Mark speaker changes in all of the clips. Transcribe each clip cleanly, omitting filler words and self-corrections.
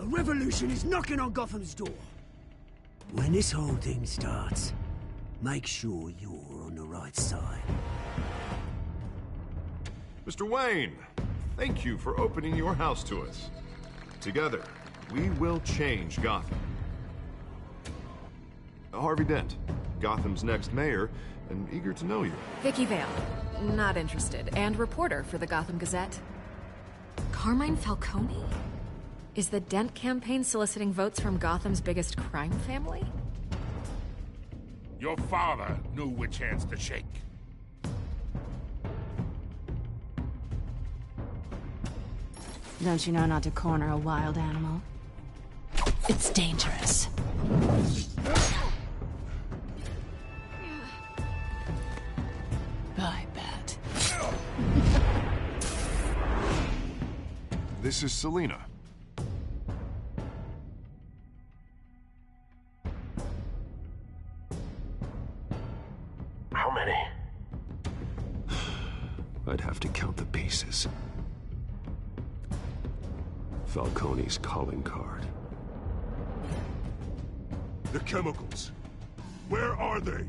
Speaker 1: revolution is knocking on Gotham's door. When this whole thing starts, make sure you're on the right side.
Speaker 2: Mr. Wayne, thank you for opening your house to us. Together, we will change Gotham. Harvey Dent, Gotham's next mayor, and eager to know you.
Speaker 3: Vicky Vale, not interested, and reporter for the Gotham Gazette. Carmine Falcone? Is the Dent campaign soliciting votes from Gotham's biggest crime family?
Speaker 4: Your father knew which hands to shake.
Speaker 5: Don't you know not to corner a wild animal? It's dangerous. I bet.
Speaker 2: This is Selina.
Speaker 6: How many? I'd have to count the pieces. Falcone's calling card.
Speaker 4: The chemicals. Where are they?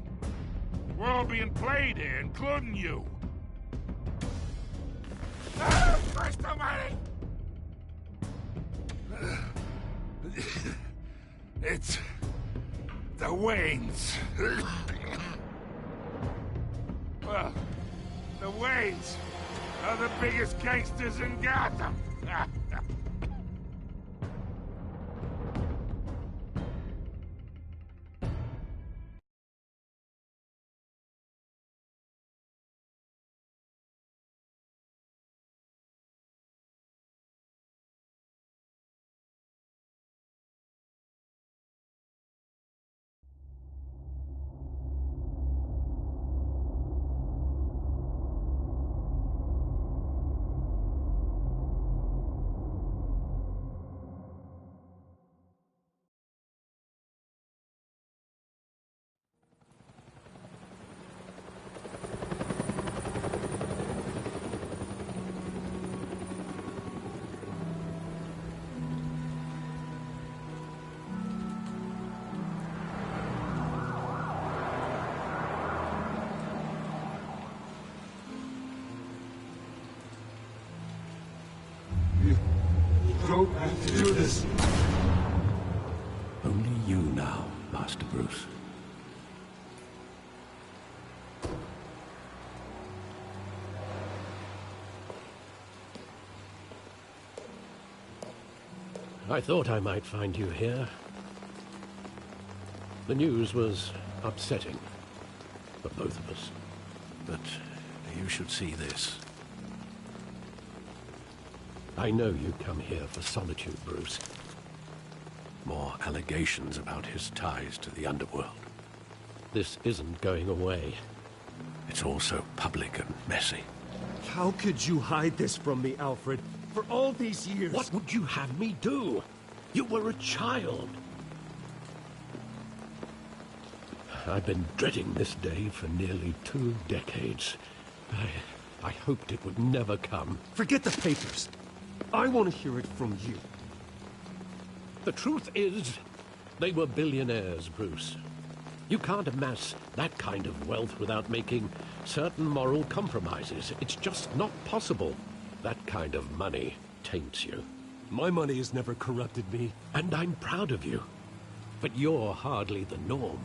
Speaker 4: We're all being played here, including you. Ah, Christ almighty! It's the Waynes. Well, the Waynes are the biggest gangsters in Gotham.
Speaker 6: Don't have to do this. Only you now, Master Bruce.
Speaker 7: I thought I might find you here. The news was upsetting for both of us. But you should see this. I know you come here for solitude, Bruce. More allegations about his ties to the underworld. This isn't going away. It's all so public and messy.
Speaker 8: How could you hide this from me, Alfred? For all these years...
Speaker 7: What would you have me do? You were a child. I've been dreading this day for nearly 2 decades. I hoped it would never come.
Speaker 8: Forget the papers. I want to hear it from you.
Speaker 7: The truth is, they were billionaires, Bruce. You can't amass that kind of wealth without making certain moral compromises. It's just not possible. That kind of money taints you.
Speaker 8: My money has never corrupted me.
Speaker 7: And I'm proud of you. But you're hardly the norm.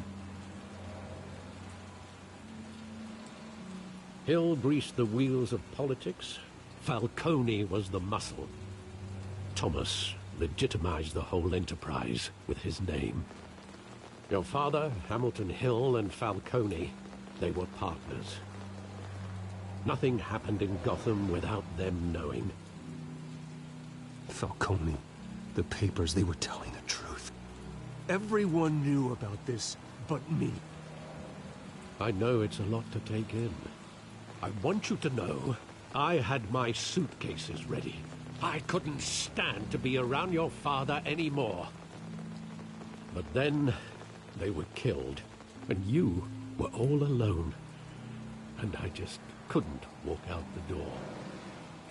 Speaker 7: Hill greased the wheels of politics. Falcone was the muscle. Thomas legitimized the whole enterprise with his name. Your father, Hamilton Hill, and Falcone, they were partners. Nothing happened in Gotham without them knowing.
Speaker 8: Falcone, the papers, they were telling the truth. Everyone knew about this but me.
Speaker 7: I know it's a lot to take in. I want you to know I had my suitcases ready. I couldn't stand to be around your father anymore. But then they were killed, and you were all alone. And I just couldn't walk out the door.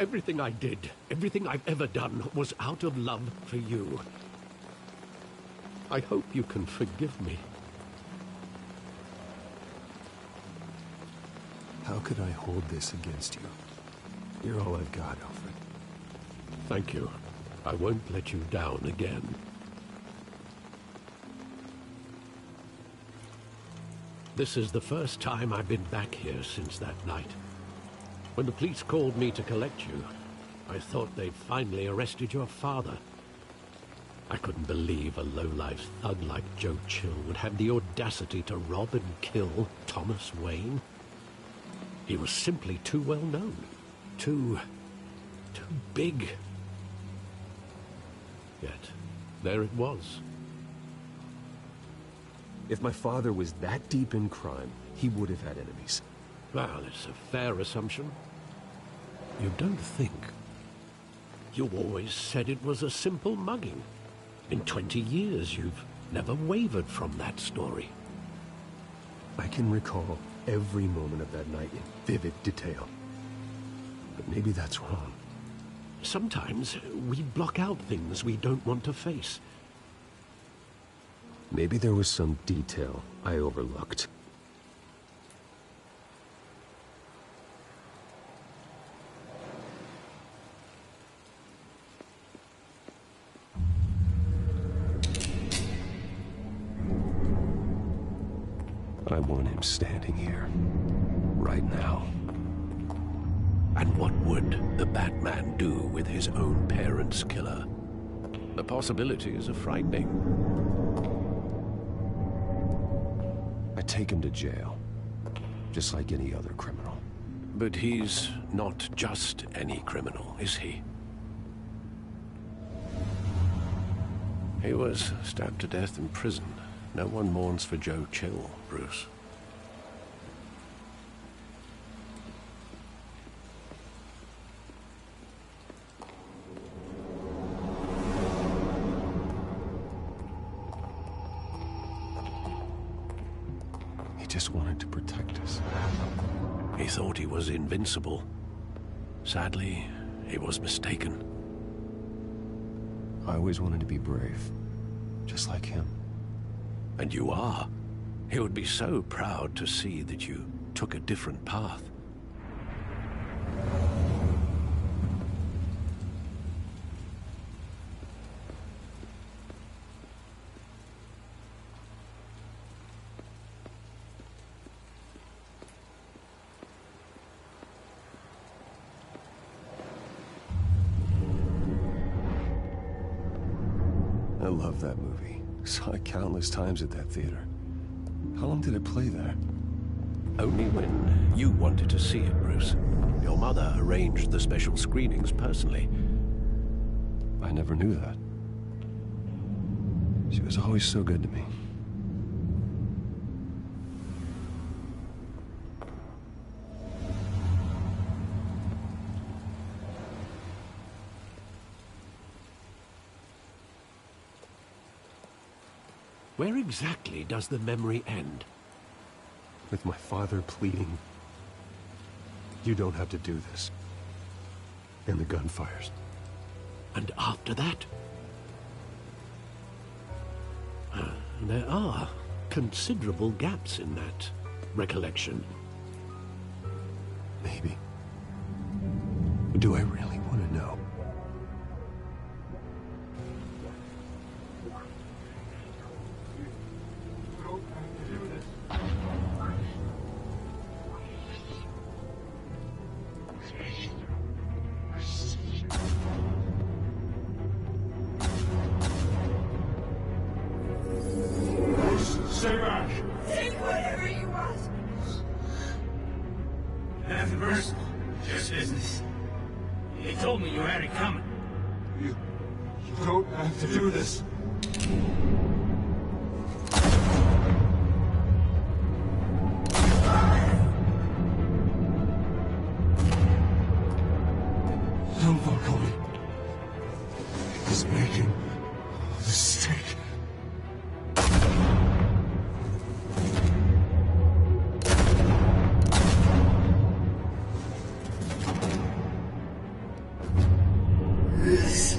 Speaker 7: Everything I did, everything I've ever done, was out of love for you. I hope you can forgive me.
Speaker 8: How could I hold this against you? You're all I've got, Alfred.
Speaker 7: Thank you. I won't let you down again. This is the first time I've been back here since that night. When the police called me to collect you, I thought they'd finally arrested your father. I couldn't believe a low-life thug like Joe Chill would have the audacity to rob and kill Thomas Wayne. He was simply too well known. Too big. Yet, there it was.
Speaker 8: If my father was that deep in crime, he would have had enemies.
Speaker 7: Well, it's a fair assumption. You don't think. You always said it was a simple mugging. In 20 years, you've never wavered from that story.
Speaker 8: I can recall every moment of that night in vivid detail. But maybe that's wrong.
Speaker 7: Sometimes we block out things we don't want to face.
Speaker 8: Maybe there was some detail I overlooked. I want him standing here, right now.
Speaker 7: And what would the Batman do with his own parents' killer? The possibilities are frightening.
Speaker 8: I take him to jail, just like any other criminal.
Speaker 7: But he's not just any criminal, is he? He was stabbed to death in prison. No one mourns for Joe Chill, Bruce.
Speaker 8: He just wanted to protect us.
Speaker 7: He thought he was invincible. Sadly, he was mistaken.
Speaker 8: I always wanted to be brave, just like him.
Speaker 7: And you are. He would be so proud to see that you took a different path.
Speaker 8: I love that movie. Saw it countless times at that theater. How long did it play there?
Speaker 7: Only when you wanted to see it, Bruce. Your mother arranged the special screenings personally.
Speaker 8: I never knew that. She was always so good to me.
Speaker 7: Where exactly does the memory end?
Speaker 8: With my father pleading, "You don't have to do this." And the gun fires.
Speaker 7: And after that? There are considerable gaps in that recollection.
Speaker 8: Maybe. Do I really want to know?
Speaker 4: Stay back!
Speaker 9: Take whatever you want.
Speaker 10: Nothing personal, just business. They told me you had it coming.
Speaker 6: You don't have to do this. Tom Falcone is making a mistake.
Speaker 9: Bruce.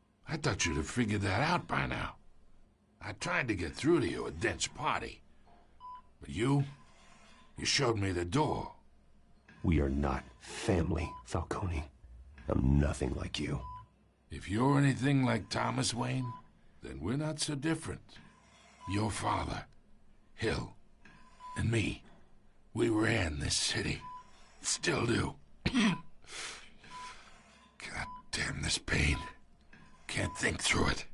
Speaker 11: I thought you'd have figured that out by now. I tried to get through to you at Dent's party. But you showed me the door.
Speaker 8: We are not family, Falcone. I'm nothing like you.
Speaker 11: If you're anything like Thomas Wayne, then we're not so different. Your father, Hill, and me, we ran this city. Still do. God damn this pain. Can't think through it.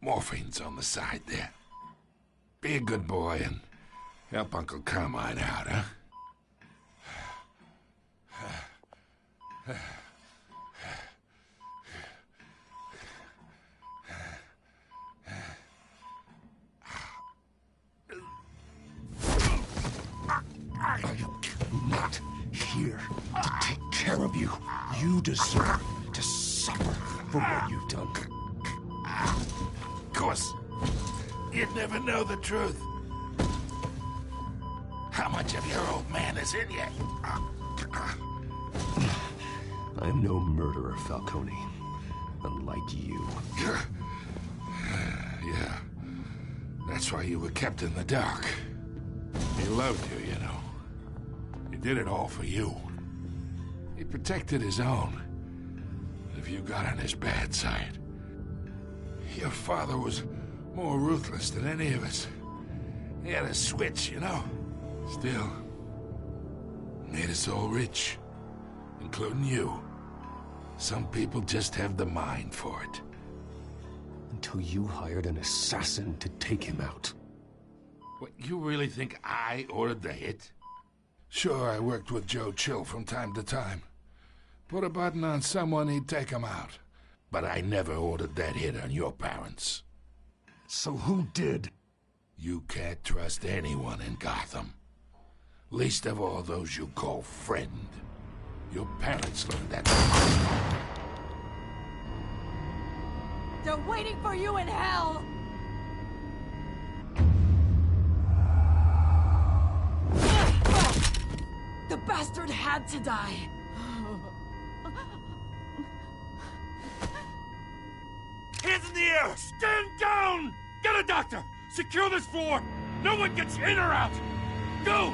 Speaker 11: Morphine's on the side there. Be a good boy and help Uncle Carmine out, huh?
Speaker 8: I'm not here to take care of you. You deserve to suffer for what you've done.
Speaker 11: Of course, you'd never know the truth. How much of your old man is in you?
Speaker 8: I am no murderer, Falcone. Unlike you.
Speaker 11: Yeah. That's why you were kept in the dark. He loved you, you know. He did it all for you. He protected his own. If you got on his bad side. Your father was more ruthless than any of us. He had a switch, you know. Still, made us all rich, including you. Some people just have the mind for it.
Speaker 8: Until you hired an assassin to take him out.
Speaker 11: What, you really think I ordered the hit? Sure, I worked with Joe Chill from time to time. Put a button on someone, he'd take him out. But I never ordered that hit on your parents.
Speaker 8: So who did?
Speaker 11: You can't trust anyone in Gotham. Least of all those you call friend. Your parents learned that.
Speaker 12: They're waiting for you in hell! The bastard had to die.
Speaker 4: Hands in the air! Stand down! Get a doctor! Secure this floor! No one gets in or out! Go!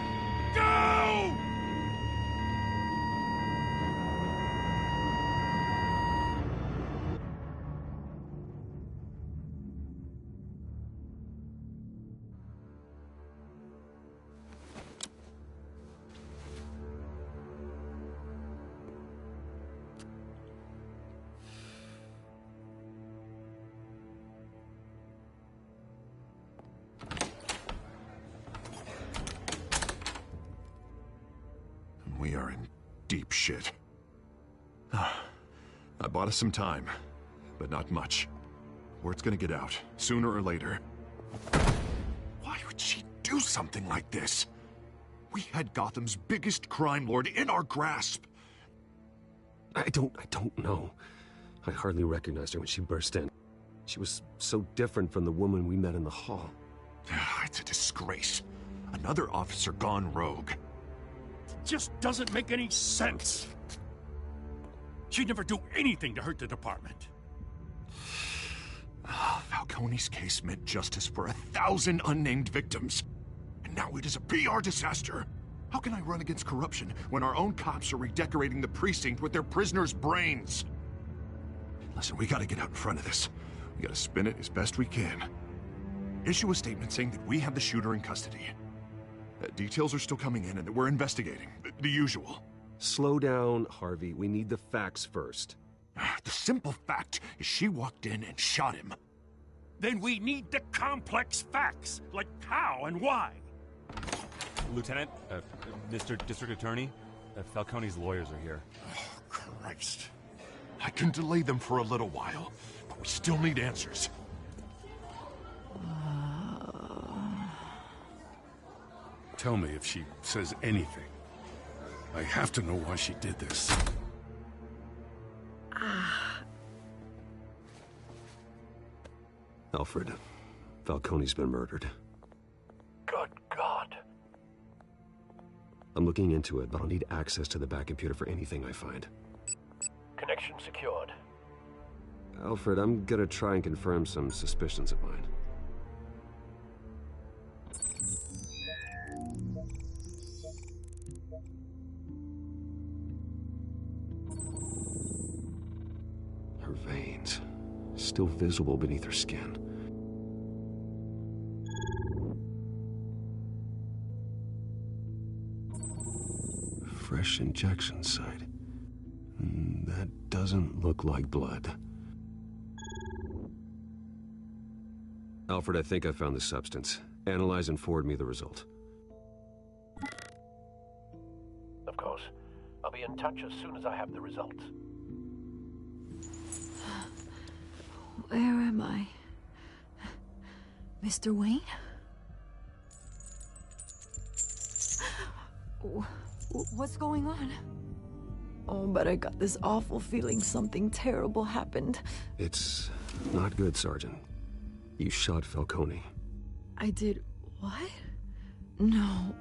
Speaker 4: Go!
Speaker 2: We are in deep shit. I bought us some time, but not much. Word's gonna get out, sooner or later. Why would she do something like this? We had Gotham's biggest crime lord in our grasp.
Speaker 8: I don't know. I hardly recognized her when she burst in. She was so different from the woman we met in the hall.
Speaker 2: It's a disgrace. Another officer gone rogue.
Speaker 4: Just doesn't make any sense. She'd never do anything to hurt the department.
Speaker 2: Falcone's case meant justice for 1,000 unnamed victims. And now it is a PR disaster. How can I run against corruption when our own cops are redecorating the precinct with their prisoners' brains? Listen, we gotta get out in front of this. We gotta spin it as best we can. Issue a statement saying that we have the shooter in custody. Details are still coming in and that we're investigating. The usual.
Speaker 8: Slow down, Harvey. We need the facts first.
Speaker 2: The simple fact is she walked in and shot him.
Speaker 4: Then we need the complex facts, like how and why.
Speaker 13: Lieutenant, Mr. District Attorney, Falcone's lawyers are here.
Speaker 2: Oh, Christ. I can delay them for a little while, but we still need answers.
Speaker 4: Tell me if she says anything. I have to know why she did this.
Speaker 8: Alfred, Falcone's been murdered.
Speaker 1: Good God.
Speaker 8: I'm looking into it, but I'll need access to the back computer for anything I find.
Speaker 1: Connection secured.
Speaker 8: Alfred, I'm gonna try and confirm some suspicions of mine. Her veins, still visible beneath her skin. Fresh injection site. That doesn't look like blood. Alfred, I think I found the substance. Analyze and forward me the result.
Speaker 7: Of course. I'll be in touch as soon as I have the results.
Speaker 12: Where am I? Mr. Wayne? What's going on? Oh, but I got this awful feeling something terrible happened.
Speaker 8: It's not good, Sergeant. You shot Falcone.
Speaker 12: I did what? No.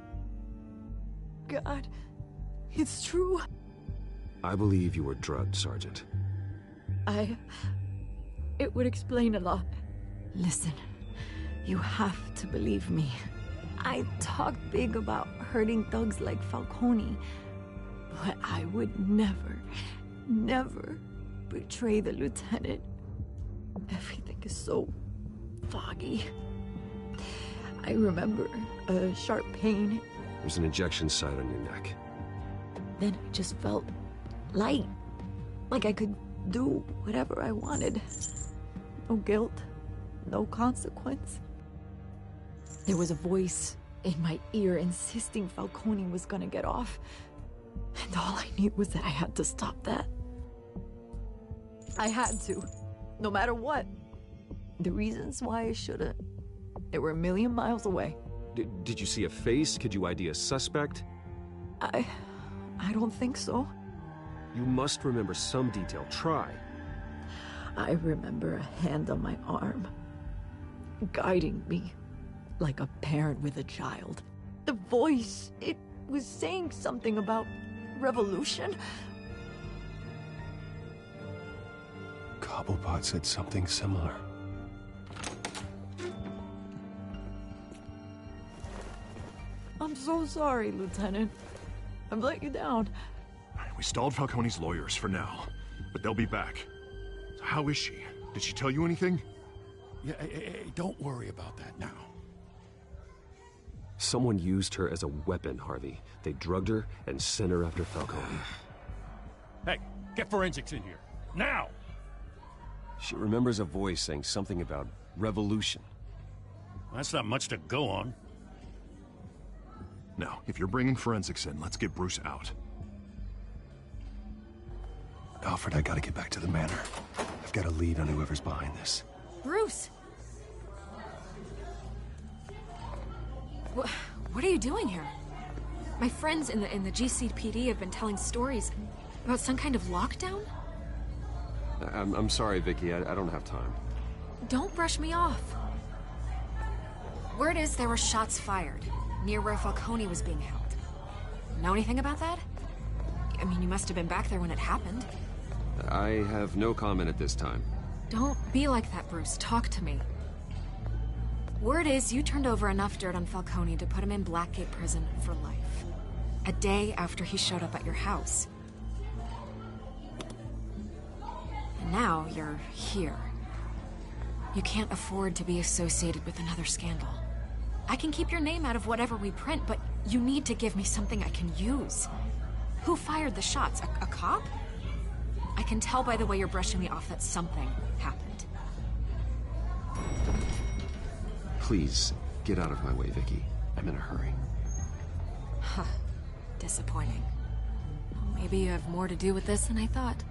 Speaker 12: God, it's true.
Speaker 8: I believe you were drugged, Sergeant.
Speaker 12: It would explain a lot. Listen, you have to believe me. I talked big about hurting thugs like Falcone, but I would never, never betray the lieutenant. Everything is so foggy. I remember a sharp pain.
Speaker 8: There's an injection site on your neck.
Speaker 12: Then I just felt light, like I could do whatever I wanted. No guilt, no consequence. There was a voice in my ear insisting Falcone was gonna get off. And all I knew was that I had to stop that. I had to, no matter what. The reasons why I shouldn't, they were a million miles away.
Speaker 8: Did you see a face? Could you ID a suspect?
Speaker 12: I don't think so.
Speaker 8: You must remember some detail. Try.
Speaker 12: I remember a hand on my arm, guiding me like a parent with a child. The voice, it was saying something about revolution.
Speaker 8: Cobblepot said something similar.
Speaker 12: I'm so sorry, Lieutenant. I've let you down.
Speaker 2: We stalled Falcone's lawyers for now, but they'll be back. So how is she? Did she tell you anything?
Speaker 4: Yeah, hey, don't worry about that now.
Speaker 8: Someone used her as a weapon, Harvey. They drugged her and sent her after Falcone.
Speaker 4: Hey, get forensics in here. Now!
Speaker 8: She remembers a voice saying something about revolution.
Speaker 4: That's not much to go on.
Speaker 2: Now, if you're bringing forensics in, let's get Bruce out.
Speaker 8: Alfred, I gotta get back to the manor. I've got a lead on whoever's behind this.
Speaker 3: Bruce! What are you doing here? My friends in the GCPD have been telling stories about some kind of lockdown?
Speaker 8: I'm sorry, Vicky. I don't have time.
Speaker 3: Don't brush me off. Word is there were shots fired near where Falcone was being held. Know anything about that? I mean, you must have been back there when it happened.
Speaker 8: I have no comment at this time.
Speaker 3: Don't be like that, Bruce. Talk to me. Word is you turned over enough dirt on Falcone to put him in Blackgate Prison for life. A day after he showed up at your house. And now you're here. You can't afford to be associated with another scandal. I can keep your name out of whatever we print, but you need to give me something I can use. Who fired the shots? A cop? I can tell by the way you're brushing me off that something happened.
Speaker 8: Please, get out of my way, Vicky. I'm in a hurry.
Speaker 3: Huh. Disappointing. Well, maybe you have more to do with this than I thought.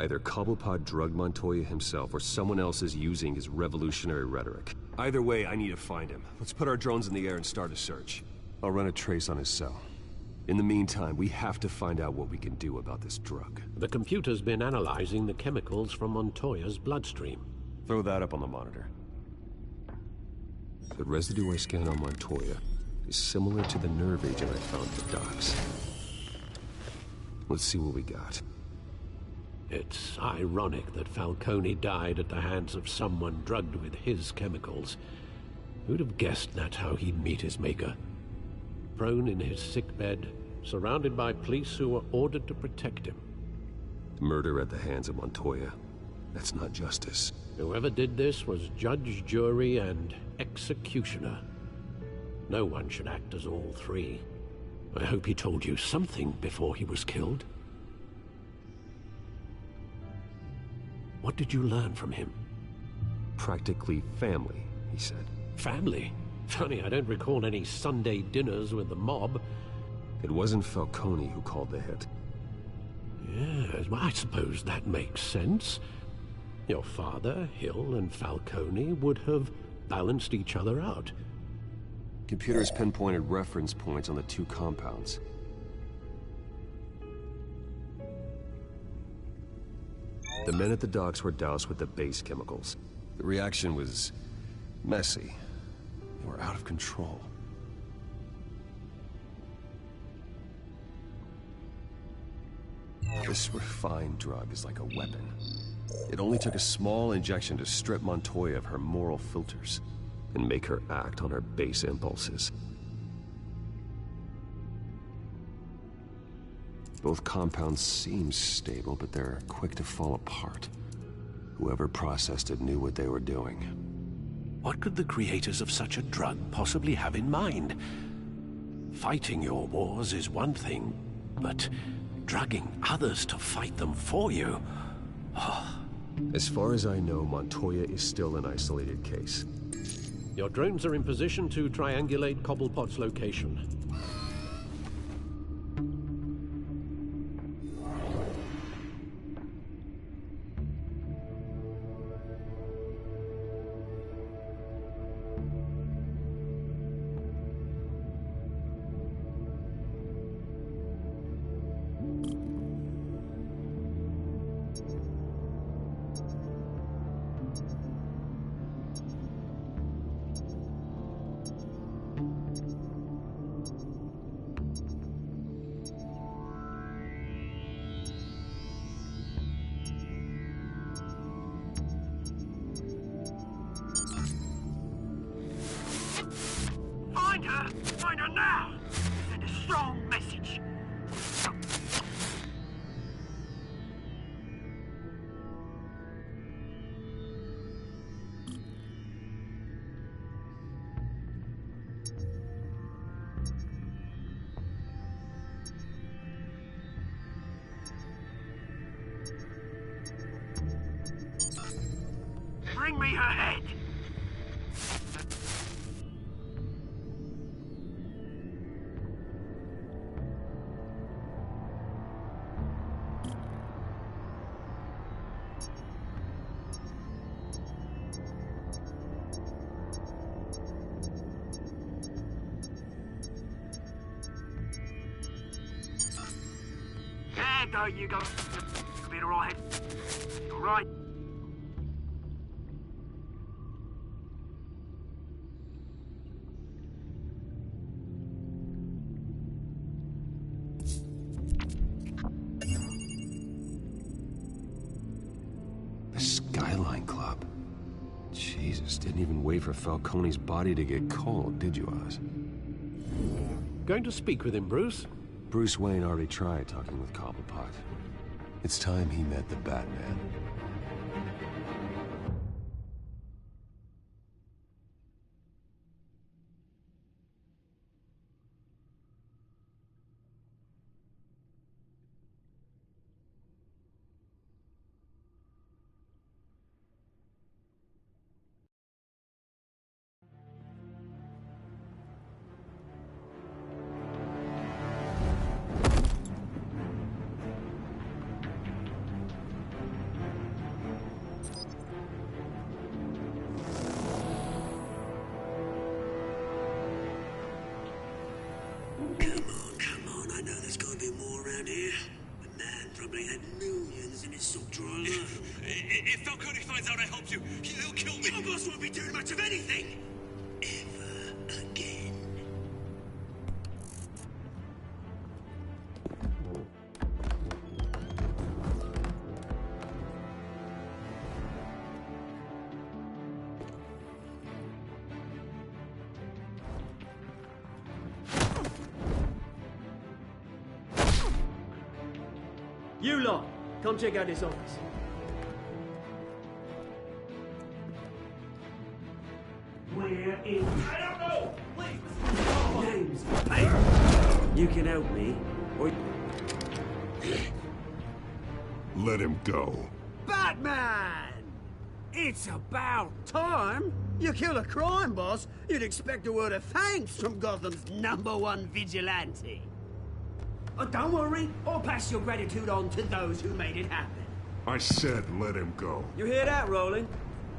Speaker 8: Either Cobblepot drugged Montoya himself, or someone else is using his revolutionary rhetoric. Either way, I need to find him. Let's put our drones in the air and start a search. I'll run a trace on his cell. In the meantime, we have to find out what we can do about this drug.
Speaker 7: The computer's been analyzing the chemicals from Montoya's bloodstream.
Speaker 8: Throw that up on the monitor. The residue I scanned on Montoya is similar to the nerve agent I found at the docks. Let's see what we got.
Speaker 7: It's ironic that Falcone died at the hands of someone drugged with his chemicals. Who'd have guessed that's how he'd meet his maker? Prone in his sickbed, surrounded by police who were ordered to protect him.
Speaker 8: Murder at the hands of Montoya. That's not justice.
Speaker 7: Whoever did this was judge, jury, and executioner. No one should act as all three. I hope he told you something before he was killed. What did you learn from him?
Speaker 8: Practically family, he said.
Speaker 7: Family? Funny, I don't recall any Sunday dinners with the mob.
Speaker 8: It wasn't Falcone who called the hit.
Speaker 7: Yes, well, I suppose that makes sense. Your father, Hill, and Falcone would have balanced each other out.
Speaker 8: Computers pinpointed reference points on the two compounds. The men at the docks were doused with the base chemicals. The reaction was messy. They were out of control. This refined drug is like a weapon. It only took a small injection to strip Montoya of her moral filters and make her act on her base impulses. Both compounds seem stable, but they're quick to fall apart. Whoever processed it knew what they were doing.
Speaker 7: What could the creators of such a drug possibly have in mind? Fighting your wars is one thing, but drugging others to fight them for you? Oh.
Speaker 8: As far as I know, Montoya is still an isolated case.
Speaker 7: Your drones are in position to triangulate Cobblepot's location.
Speaker 1: Find her now! Send a strong message. Bring me her head! There you go. You'll be alright. Alright.
Speaker 8: The Skyline Club. Jesus, didn't even wait for Falcone's body to get cold, did you, Oz?
Speaker 7: Going to speak with him, Bruce?
Speaker 8: Bruce Wayne already tried talking with Cobblepot. It's time he met the Batman.
Speaker 1: Come on, I know there's gotta be more around here. The man probably had millions in his sock drawer alone.
Speaker 14: If Falcone finds out I helped you, he'll kill me.
Speaker 1: Your boss won't be doing much of anything! Ever again.
Speaker 15: You lot, come check out this office.
Speaker 1: Where is...
Speaker 14: I don't know! Please!
Speaker 1: Names, hey! You can help me, or...
Speaker 2: Let him go.
Speaker 1: Batman! It's about time! You kill a crime boss, you'd expect a word of thanks from Gotham's #1 vigilante. Oh, don't worry, I'll pass your gratitude on to those who made it happen.
Speaker 2: I said let him go.
Speaker 15: You hear that, Roland?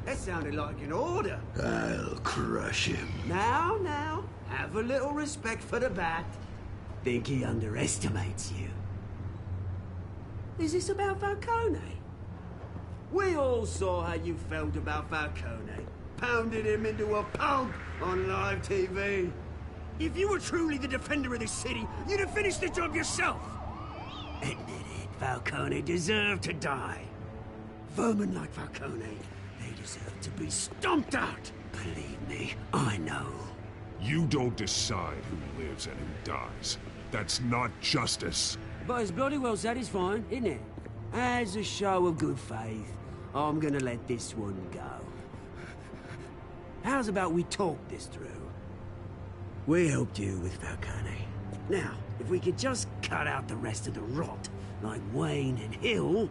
Speaker 1: That sounded like an order.
Speaker 2: I'll crush him.
Speaker 1: Now, have a little respect for the Bat. Think he underestimates you. Is this about Falcone? We all saw how you felt about Falcone. Pounded him into a pulp on live TV. If you were truly the defender of this city, you'd have finished the job yourself. Admit it, Falcone deserved to die. Vermin like Falcone, they deserve to be stomped out. Believe me, I know.
Speaker 2: You don't decide who lives and who dies. That's not justice.
Speaker 1: But it's bloody well satisfying, isn't it? As a show of good faith, I'm gonna let this one go. How's about we talk this through? We helped you with Falcone. Now, if we could just cut out the rest of the rot, like Wayne and Hill,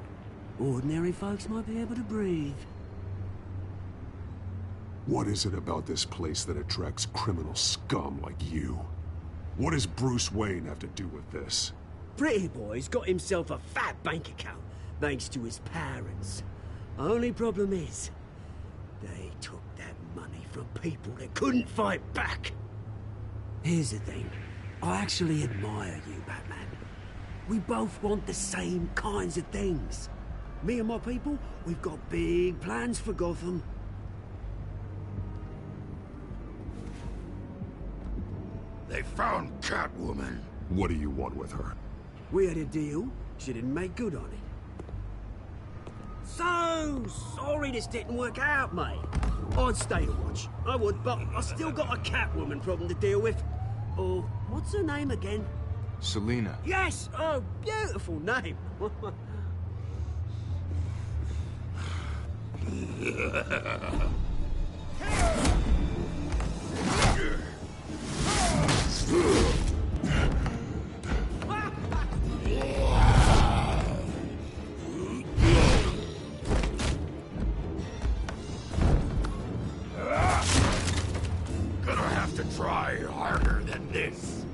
Speaker 1: ordinary folks might be able to breathe.
Speaker 2: What is it about this place that attracts criminal scum like you? What does Bruce Wayne have to do with this?
Speaker 1: Pretty Boy's got himself a fat bank account, thanks to his parents. Only problem is, they took that money from people that couldn't fight back. Here's the thing. I actually admire you, Batman. We both want the same kinds of things. Me and my people, we've got big plans for Gotham.
Speaker 11: They found Catwoman.
Speaker 2: What do you want with her?
Speaker 1: We had a deal. She didn't make good on it. So sorry this didn't work out, mate. I'd stay to watch. I would, but I still got a Catwoman problem to deal with. Oh, what's her name again?
Speaker 13: Selina.
Speaker 1: Yes! Oh, beautiful name.
Speaker 11: Gonna have to try harder than this.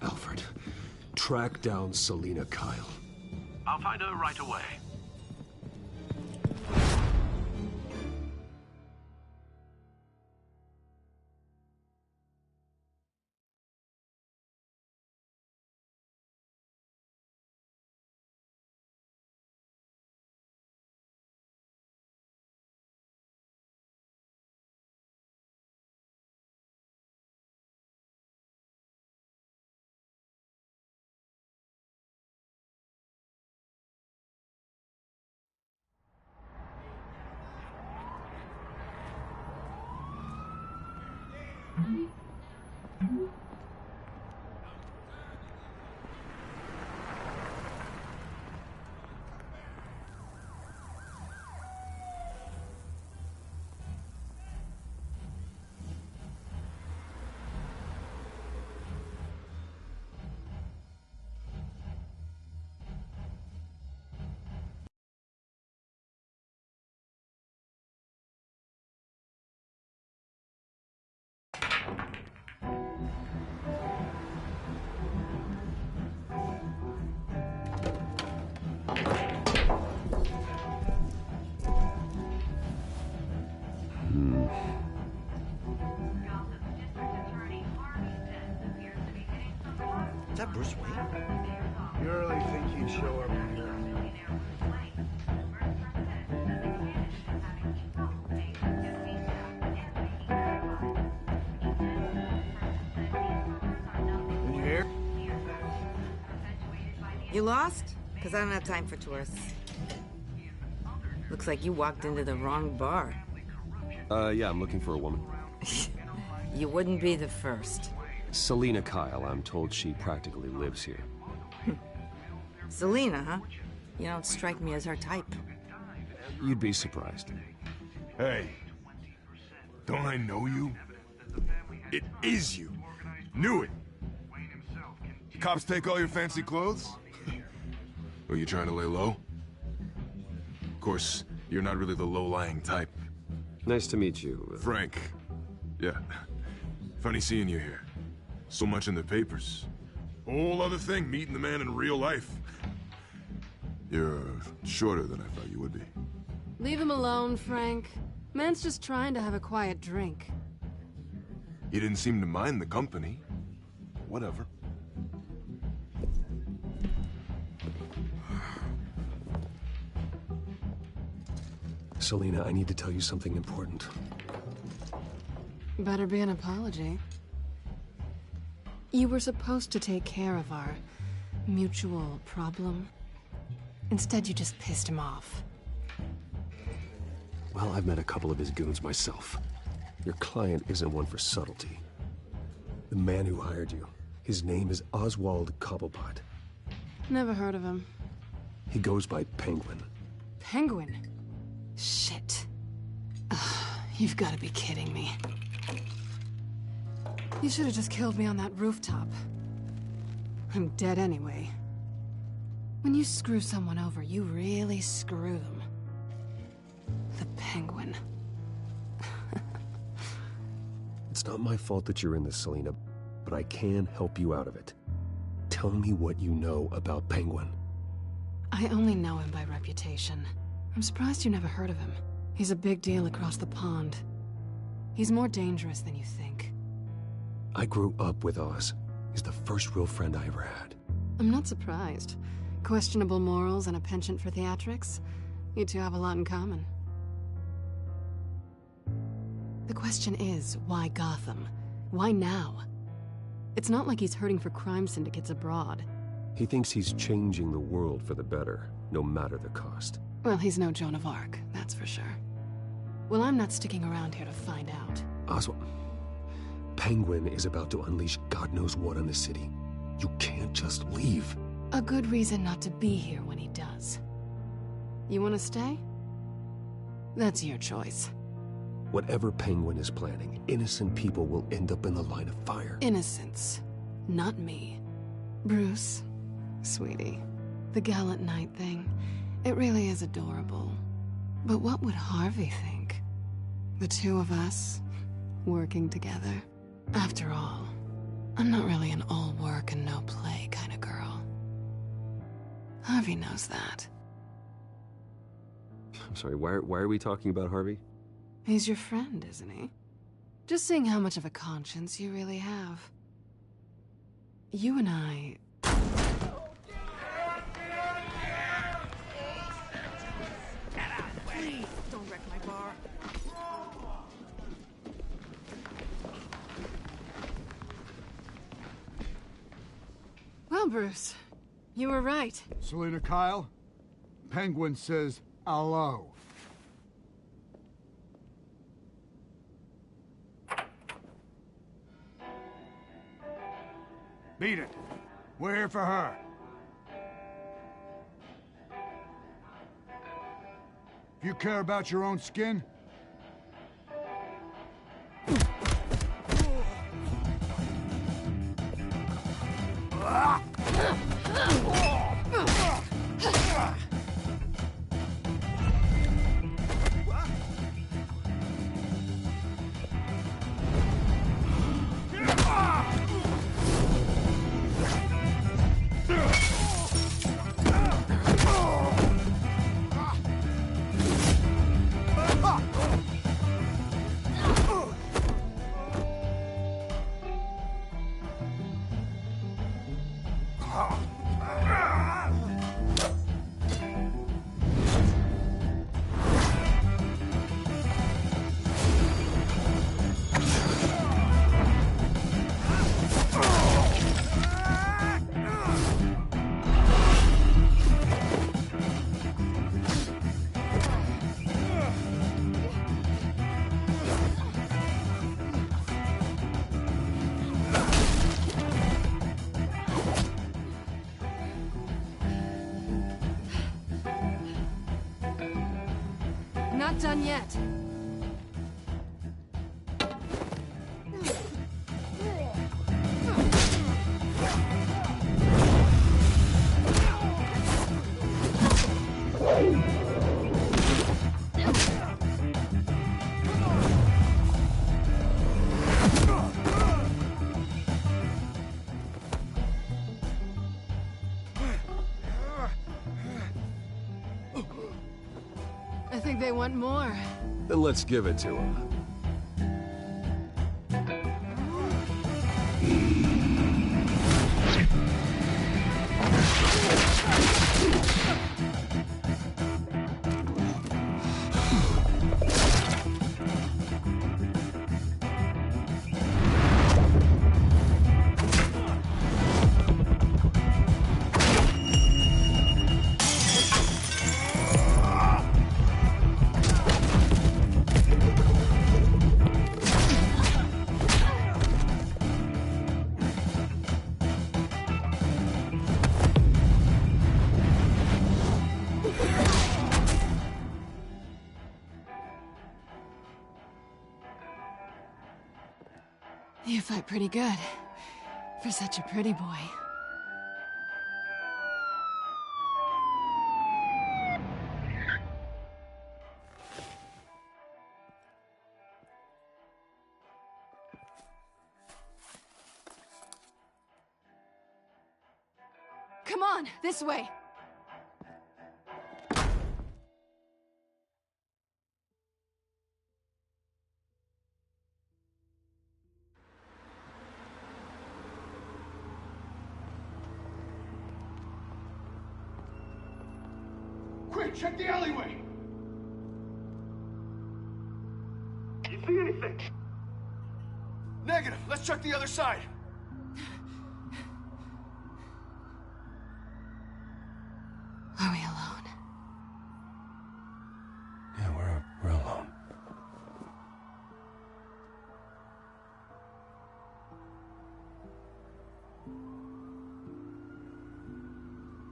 Speaker 2: Alfred, track down Selina Kyle.
Speaker 16: I'll find her right away.
Speaker 17: Bruce Wayne?
Speaker 6: You really think he'd show up here? Did you hear?
Speaker 18: You lost? Because I don't have time for tourists. Looks like you walked into the wrong bar.
Speaker 8: Yeah, I'm looking for a woman.
Speaker 18: You wouldn't be the first.
Speaker 8: Selina Kyle, I'm told she practically lives here.
Speaker 18: Selina, huh? You don't strike me as her type.
Speaker 8: You'd be surprised.
Speaker 19: Hey, don't I know you? It is you. Knew it. The cops take all your fancy clothes? Were you trying to lay low? Of course, you're not really the low-lying type.
Speaker 8: Nice to meet you.
Speaker 19: Frank. Yeah. Funny seeing you here. So much in the papers. Whole other thing, meeting the man in real life. You're shorter than I thought you would be.
Speaker 20: Leave him alone, Frank. Man's just trying to have a quiet drink.
Speaker 19: You didn't seem to mind the company. Whatever.
Speaker 8: Selina, I need to tell you something important.
Speaker 20: Better be an apology. You were supposed to take care of our mutual problem. Instead, you just pissed him off.
Speaker 8: Well, I've met a couple of his goons myself. Your client isn't one for subtlety. The man who hired you, his name is Oswald Cobblepot.
Speaker 20: Never heard of him.
Speaker 8: He goes by Penguin.
Speaker 20: Penguin? Shit. Ugh, you've got to be kidding me. You should have just killed me on that rooftop. I'm dead anyway. When you screw someone over, you really screw them. The Penguin.
Speaker 8: It's not my fault that you're in this, Selina, but I can help you out of it. Tell me what you know about Penguin.
Speaker 20: I only know him by reputation. I'm surprised you never heard of him. He's a big deal across the pond. He's more dangerous than you think.
Speaker 8: I grew up with Oz. He's the first real friend I ever had.
Speaker 20: I'm not surprised. Questionable morals and a penchant for theatrics. You two have a lot in common. The question is, why Gotham? Why now? It's not like he's hurting for crime syndicates abroad.
Speaker 8: He thinks he's changing the world for the better, no matter the cost.
Speaker 20: Well, he's no Joan of Arc, that's for sure. Well, I'm not sticking around here to find out.
Speaker 8: Oswald, Penguin is about to unleash God knows what on the city. You can't just leave.
Speaker 20: A good reason not to be here when he does. You want to stay? That's your choice.
Speaker 8: Whatever Penguin is planning, innocent people will end up in the line of fire.
Speaker 20: Innocence. Not me. Bruce, sweetie, the gallant knight thing, it really is adorable. But what would Harvey think? The two of us, working together. After all, I'm not really an all work and no play kind of girl. Harvey knows that.
Speaker 8: I'm sorry, why are we talking about Harvey?
Speaker 20: He's your friend, isn't he? Just seeing how much of a conscience you really have. You and I...
Speaker 3: Please, don't wreck my bar.
Speaker 20: Well, Bruce, you were right.
Speaker 6: Selina Kyle, Penguin says hello. Beat it. We're here for her. If you care about your own skin,
Speaker 20: not done yet. I think they want more.
Speaker 8: Then let's give it to them.
Speaker 20: You fight pretty good. For such a pretty boy. Come on, this way!
Speaker 11: Quick, check the alleyway!
Speaker 19: You see anything? Negative. Let's check the other side.
Speaker 20: Are we alone?
Speaker 8: Yeah, we're alone.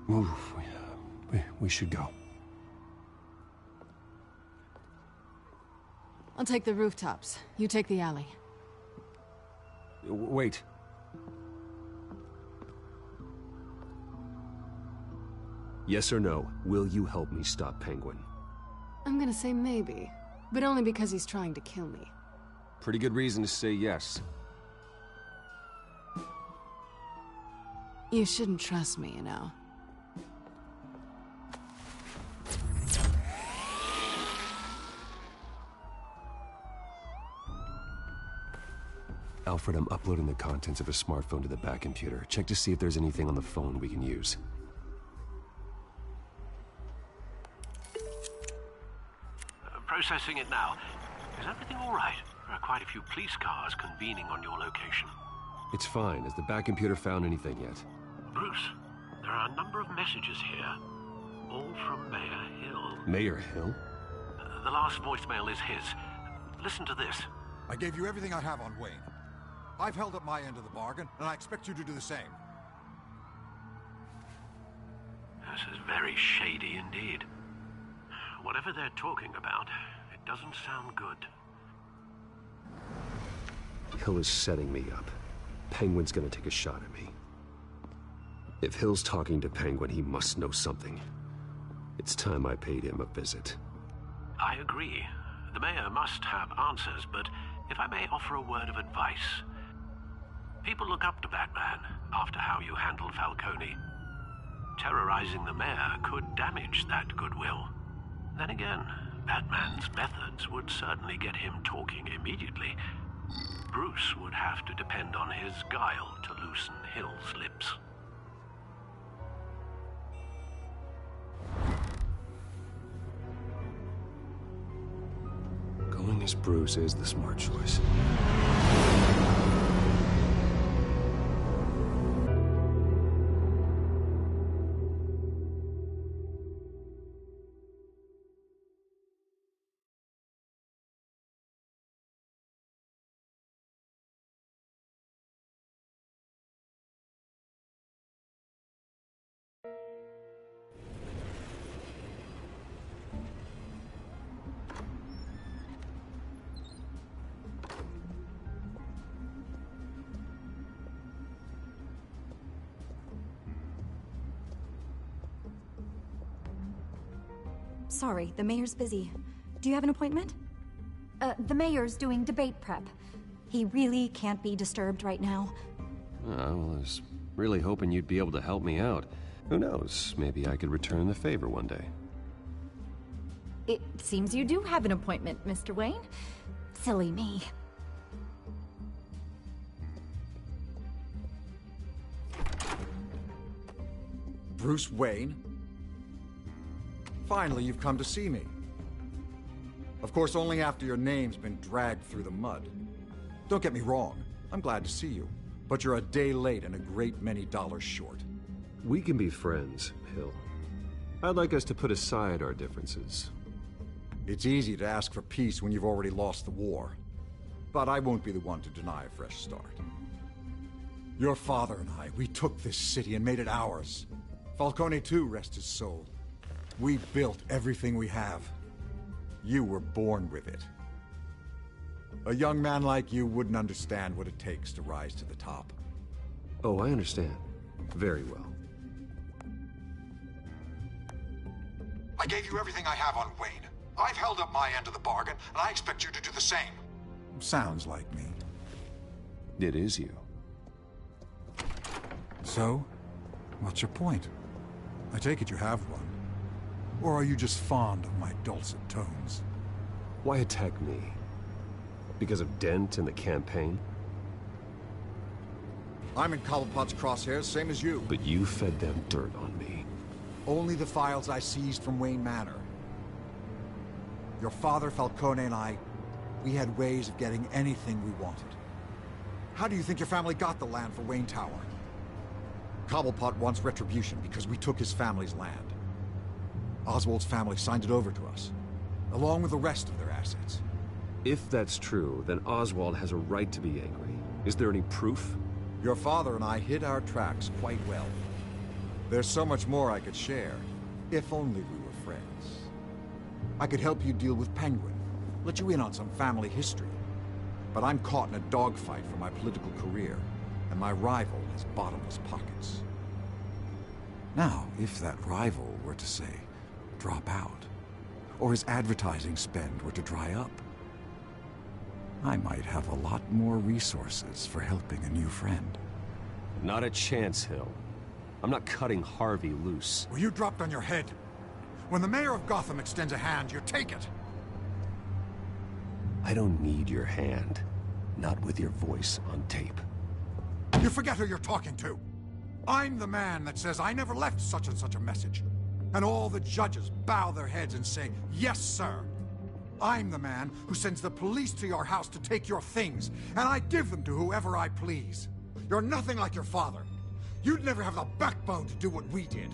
Speaker 8: Move. We should go.
Speaker 20: I'll take the rooftops. You take the alley.
Speaker 8: Wait. Yes or no, will you help me stop Penguin?
Speaker 20: I'm gonna say maybe, but only because he's trying to kill me.
Speaker 8: Pretty good reason to say yes.
Speaker 20: You shouldn't trust me, you know.
Speaker 8: Alfred, I'm uploading the contents of a smartphone to the back computer. Check to see if there's anything on the phone we can use.
Speaker 16: Processing it now. Is everything all right? There are quite a few police cars convening on your location.
Speaker 8: It's fine. Has the back computer found anything yet?
Speaker 16: Bruce, there are a number of messages here. All from Mayor Hill.
Speaker 8: Mayor Hill?
Speaker 16: The last voicemail is his. Listen to this.
Speaker 17: I gave you everything I have on Wayne. I've held up my end of the bargain, and I expect you to do the same.
Speaker 16: This is very shady indeed. Whatever they're talking about, it doesn't sound good.
Speaker 8: Hill is setting me up. Penguin's gonna take a shot at me. If Hill's talking to Penguin, he must know something. It's time I paid him a visit.
Speaker 16: I agree. The mayor must have answers, but if I may offer a word of advice. People look up to Batman after how you handled Falcone. Terrorizing the mayor could damage that goodwill. Then again, Batman's methods would certainly get him talking immediately. Bruce would have to depend on his guile to loosen Hill's lips.
Speaker 8: Going as Bruce is the smart choice.
Speaker 21: sorry, the mayor's busy. Do you have an appointment? The mayor's doing debate prep. He really can't be disturbed right now.
Speaker 8: I was really hoping you'd be able to help me out. Who knows, maybe I could return the favor one day.
Speaker 21: It seems you do have an appointment, Mr. Wayne. Silly me.
Speaker 17: Bruce Wayne? Finally, you've come to see me. Of course, only after your name's been dragged through the mud. Don't get me wrong, I'm glad to see you. But you're a day late and a great many dollars short.
Speaker 8: We can be friends, Hill. I'd like us to put aside our differences.
Speaker 17: It's easy to ask for peace when you've already lost the war. But I won't be the one to deny a fresh start. Your father and I, we took this city and made it ours. Falcone too, rest his soul. We built everything we have. You were born with it. A young man like you wouldn't understand what it takes to rise to the top.
Speaker 8: Oh, I understand. Very well.
Speaker 17: I gave you everything I have on Wayne. I've held up my end of the bargain, and I expect you to do the same. Sounds like me.
Speaker 8: It is you.
Speaker 17: So, what's your point? I take it you have one. Or are you just fond of my dulcet tones?
Speaker 8: Why attack me? Because of Dent and the campaign?
Speaker 17: I'm in Cobblepot's crosshairs, same as you.
Speaker 8: But you fed them dirt on me.
Speaker 17: Only the files I seized from Wayne Manor. Your father, Falcone, and I, we had ways of getting anything we wanted. How do you think your family got the land for Wayne Tower? Cobblepot wants retribution because we took his family's land. Oswald's family signed it over to us, along with the rest of their assets.
Speaker 8: If that's true, then Oswald has a right to be angry. Is there any proof?
Speaker 17: Your father and I hid our tracks quite well. There's so much more I could share, if only we were friends. I could help you deal with Penguin, let you in on some family history. But I'm caught in a dogfight for my political career, and my rival has bottomless pockets. Now, if that rival were to say, drop out, or his advertising spend were to dry up, I might have a lot more resources for helping a new friend.
Speaker 8: Not a chance, Hill. I'm not cutting Harvey loose.
Speaker 17: Well, you dropped on your head. When the mayor of Gotham extends a hand, you take it.
Speaker 8: I don't need your hand. Not with your voice on tape.
Speaker 17: You forget who you're talking to. I'm the man that says I never left such and such a message. And all the judges bow their heads and say, yes, sir. I'm the man who sends the police to your house to take your things, and I give them to whoever I please. You're nothing like your father. You'd never have the backbone to do what we did.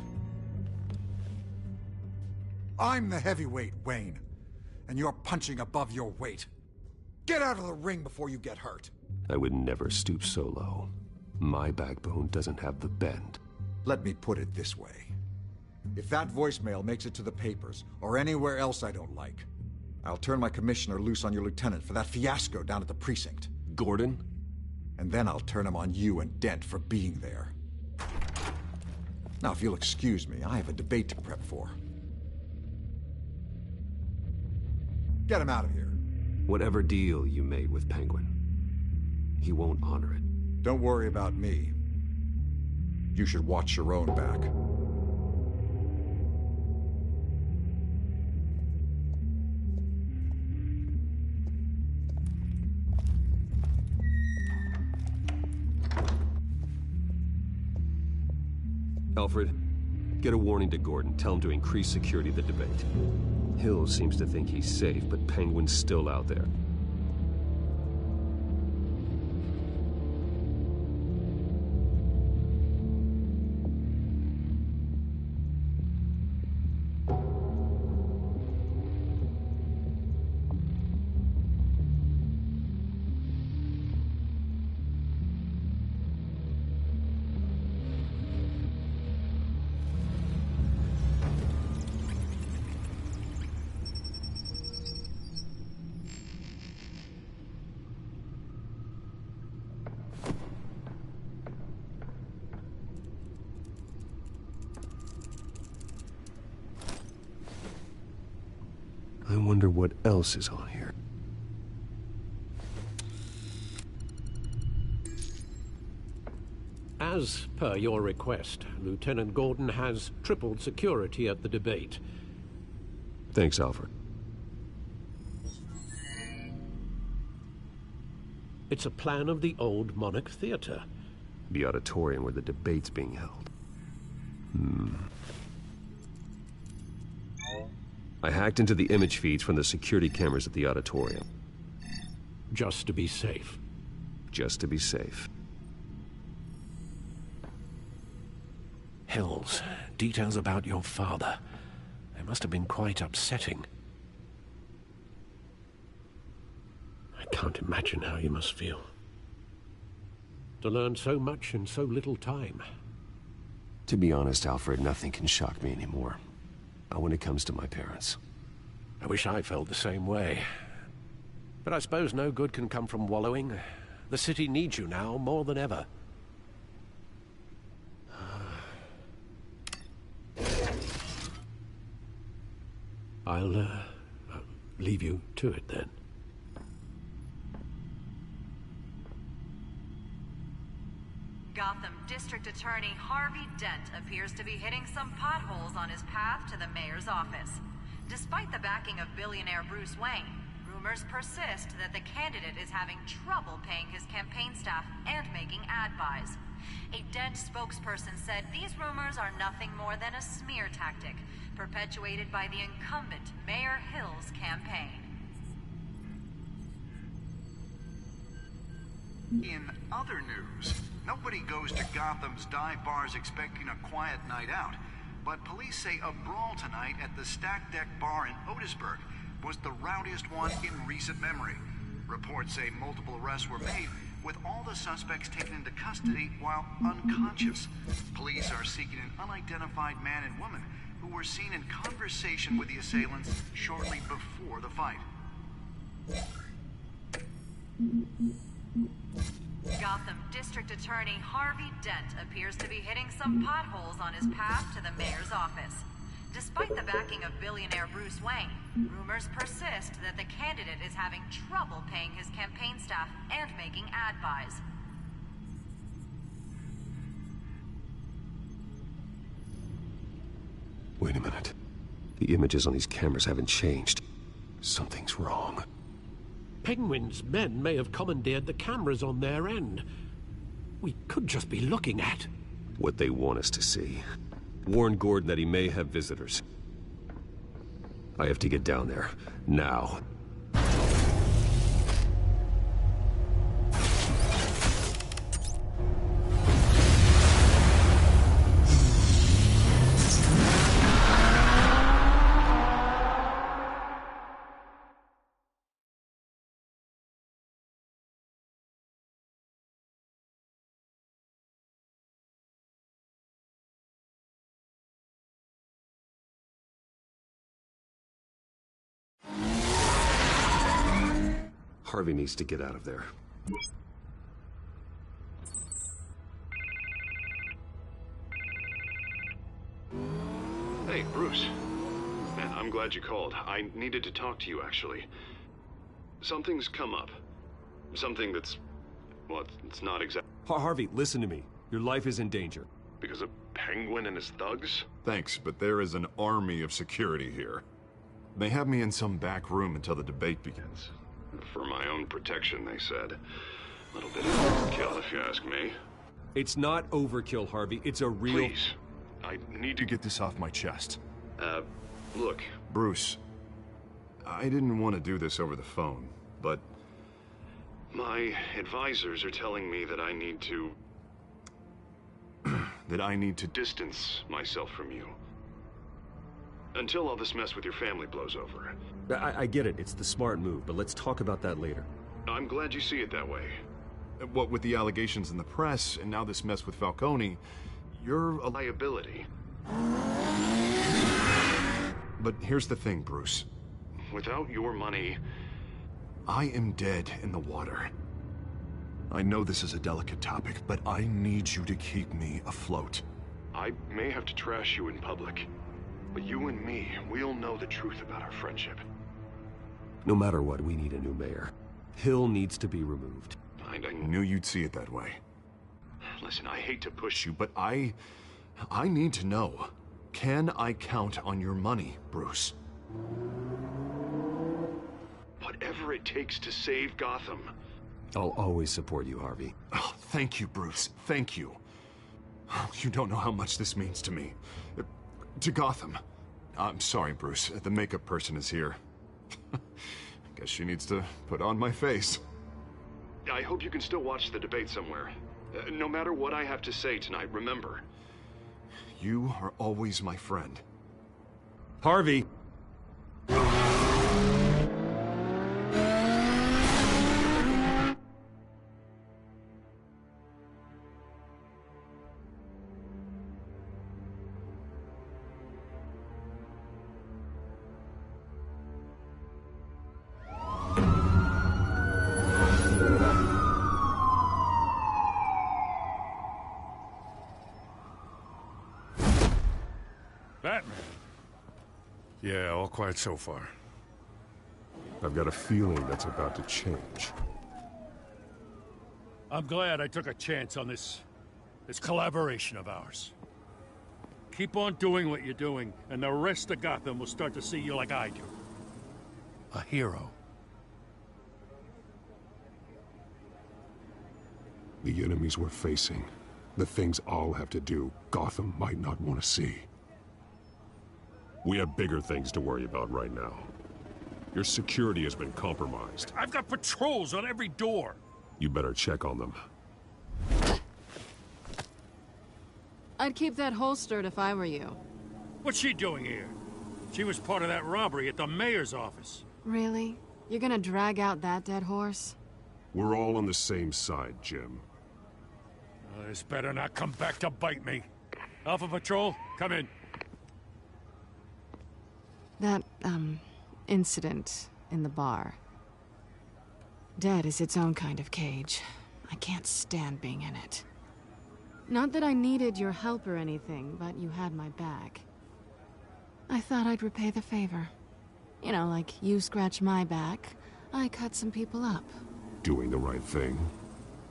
Speaker 17: I'm the heavyweight, Wayne, and you're punching above your weight. Get out of the ring before you get hurt.
Speaker 8: I would never stoop so low. My backbone doesn't have the bend.
Speaker 17: Let me put it this way. If that voicemail makes it to the papers, or anywhere else I don't like, I'll turn my commissioner loose on your lieutenant for that fiasco down at the precinct.
Speaker 8: Gordon?
Speaker 17: And then I'll turn him on you and Dent for being there. Now, if you'll excuse me, I have a debate to prep for. Get him out of here.
Speaker 8: Whatever deal you made with Penguin, he won't honor it.
Speaker 17: Don't worry about me. You should watch your own back.
Speaker 8: Alfred, get a warning to Gordon. Tell him to increase security of the debate. Hill seems to think he's safe, but Penguin's still out there. I wonder what else is on here.
Speaker 7: As per your request, Lieutenant Gordon has tripled security at the debate.
Speaker 8: Thanks, Alfred.
Speaker 7: It's a plan of the old Monarch Theater.
Speaker 8: The auditorium where the debate's being held. I hacked into the image feeds from the security cameras at the auditorium.
Speaker 7: Just to be safe.
Speaker 8: Just to be safe.
Speaker 7: Hills, details about your father. They must have been quite upsetting. I can't imagine how you must feel. To learn so much in so little time.
Speaker 8: To be honest, Alfred, nothing can shock me anymore. Not when it comes to my parents.
Speaker 7: I wish I felt the same way. But I suppose no good can come from wallowing. The city needs you now more than ever. I'll leave you to it then.
Speaker 5: Gotham District Attorney Harvey Dent appears to be hitting some potholes on his path to the mayor's office. Despite the backing of billionaire Bruce Wayne, rumors persist that the candidate is having trouble paying his campaign staff and making ad buys. A Dent spokesperson said these rumors are nothing more than a smear tactic, perpetuated by the incumbent Mayor Hill's campaign.
Speaker 22: In other news, nobody goes to Gotham's dive bars expecting a quiet night out, but police say a brawl tonight at the Stack Deck Bar in Otisburg was the rowdiest one in recent memory. Reports say multiple arrests were made, with all the suspects taken into custody while unconscious. Police are seeking an unidentified man and woman who were seen in conversation with the assailants shortly before the fight.
Speaker 5: Gotham District Attorney Harvey Dent appears to be hitting some potholes on his path to the mayor's office. Despite the backing of billionaire Bruce Wayne, rumors persist that the candidate is having trouble paying his campaign staff and making ad buys.
Speaker 8: Wait a minute. The images on these cameras haven't changed. Something's wrong.
Speaker 7: Penguin's men may have commandeered the cameras on their end. We could just be looking at
Speaker 8: what they want us to see. Warn Gordon that he may have visitors. I have to get down there, now. Harvey needs to get out of there.
Speaker 2: Hey, Bruce. Man, I'm glad you called. I needed to talk to you, actually. Something's come up. Something that's... well, it's not exactly...
Speaker 8: Harvey, listen to me. Your life is in danger.
Speaker 2: Because of Penguin and his thugs? Thanks, but there is an army of security here. They have me in some back room until the debate begins. For my own protection, they said. A little bit of overkill, if you ask me.
Speaker 8: It's not overkill, Harvey. It's a real...
Speaker 2: Please. I need to get this off my chest. Look. Bruce, I didn't want to do this over the phone, but... my advisors are telling me that I need to... that I need to distance myself from you. Until all this mess with your family blows over.
Speaker 8: I get it. It's the smart move, but let's talk about that later.
Speaker 2: I'm glad you see it that way. What with the allegations in the press, and now this mess with Falcone, you're a liability. But here's the thing, Bruce. Without your money, I am dead in the water. I know this is a delicate topic, but I need you to keep me afloat. I may have to trash you in public, but you and me, we'll know the truth about our friendship.
Speaker 8: No matter what, we need a new mayor. Hill needs to be removed.
Speaker 2: I knew you'd see it that way. Listen, I hate to push you, but I need to know. Can I count on your money, Bruce? Whatever it takes to save Gotham.
Speaker 8: I'll always support you, Harvey.
Speaker 2: Oh, thank you, Bruce. Thank you. You don't know how much this means to me. To Gotham. I'm sorry, Bruce. The makeup person is here. Guess she needs to put on my face. I hope you can still watch the debate somewhere. No matter what I have to say tonight, remember, you are always my friend.
Speaker 8: Harvey!
Speaker 4: Batman. Yeah, all quiet so far.
Speaker 19: I've got a feeling that's about to change.
Speaker 4: I'm glad I took a chance on this collaboration of ours. Keep on doing what you're doing, and the rest of Gotham will start to see you like I do. A hero.
Speaker 19: The enemies we're facing, the things I'll have to do, Gotham might not want to see. We have bigger things to worry about right now. Your security has been compromised.
Speaker 4: I've got patrols on every door.
Speaker 19: You better check on them.
Speaker 20: I'd keep that holstered if I were you.
Speaker 4: What's she doing here? She was part of that robbery at the mayor's office.
Speaker 20: Really? You're gonna drag out that dead horse?
Speaker 19: We're all on the same side, Jim.
Speaker 4: This better not come back to bite me. Alpha Patrol, come in.
Speaker 20: That, incident in the bar. Dead is its own kind of cage. I can't stand being in it. Not that I needed your help or anything, but you had my back. I thought I'd repay the favor. You know, like you scratch my back, I cut some people up.
Speaker 19: Doing the right thing.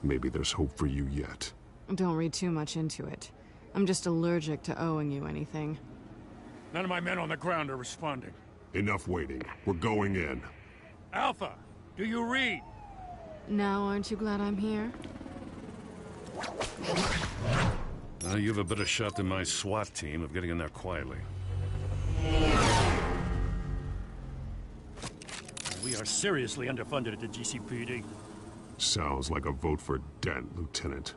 Speaker 19: Maybe there's hope for you yet.
Speaker 20: Don't read too much into it. I'm just allergic to owing you anything.
Speaker 4: None of my men on the ground are responding.
Speaker 19: Enough waiting. We're going in.
Speaker 4: Alpha, do you read?
Speaker 20: Now, aren't you glad I'm here?
Speaker 4: You have a better shot than my SWAT team of getting in there quietly. We are seriously underfunded at the GCPD.
Speaker 19: Sounds like a vote for Dent, Lieutenant.